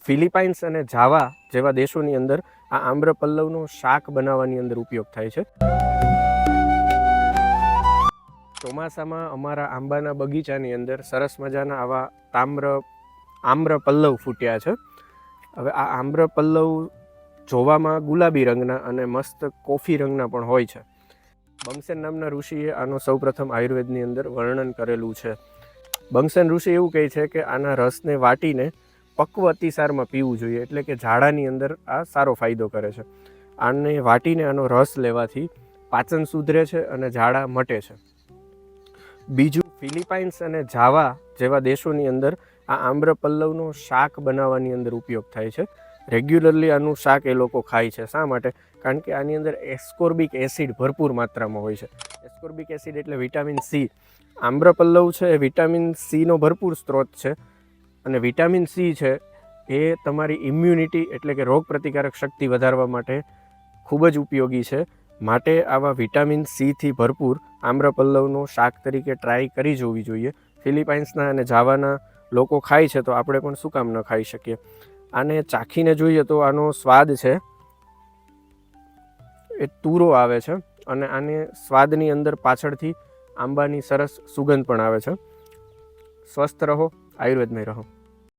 Philippines અને જાવા જેવા દેશોની અંદર આ આમ્રપલ્લવનો શાક બનાવવાની અંદર ઉપયોગ થાય છે. ચોમાસામાં અમારા આંબાના બગીચાની અંદર સરસ મજાના આવા આમ્રપલ્લવ ફૂટ્યા છે. હવે આ આમ્રપલ્લવ જોવામાં ગુલાબી રંગના અને મસ્ત કોફી રંગના પણ હોય છે. બંગસેન નામના ઋષિએ આનો સૌપ્રથમ આયુર્વેદની અંદર વર્ણન કરેલું છે. બંગસેન ઋષિ એવું કહે છે કે આના રસને વાટીને પક્વ અતિસારમાં પીવું જોઈએ, એટલે કે ઝાડાની અંદર આ સારો ફાયદો કરે છે. આને વાટીને આનો રસ લેવાથી પાચન સુધરે છે અને ઝાડા મટે છે. બીજું, ફિલિપાઇન્સ અને જાવા જેવા દેશોની અંદર આ આમ્રપલ્લવનો શાક બનાવવાની અંદર ઉપયોગ થાય છે. રેગ્યુલરલી આનું શાક એ લોકો ખાય છે. શા માટે? કારણ કે આની અંદર એસ્કોર્બિક એસિડ ભરપૂર માત્રામાં હોય છે. એસ્કોર્બિક એસિડ એટલે વિટામિન સી. આમ્રપલ્લવ છે એ વિટામિન સીનો ભરપૂર સ્ત્રોત છે અને વિટામિન સી છે એ તમારી ઇમ્યુનિટી એટલે કે રોગ પ્રતિકારક શક્તિ વધારવા માટે ખૂબ જ ઉપયોગી છે. માટે આવા વિટામિન સીથી ભરપૂર આમ્રપલ્લવનો શાક તરીકે ટ્રાય કરી જોવી જોઈએ. ફિલિપાઇન્સના અને જાવાના લોકો ખાય છે તો આપણે પણ શું કામ ન ખાઈ શકીએ. આને ચાખીને જોઈએ તો આનો સ્વાદ છે એ તુરો આવે છે અને આને સ્વાદની અંદર પાછળથી આંબાની સરસ સુગંધ પણ આવે છે. સ્વસ્થ રહો, આયુર્વેદમય રહો.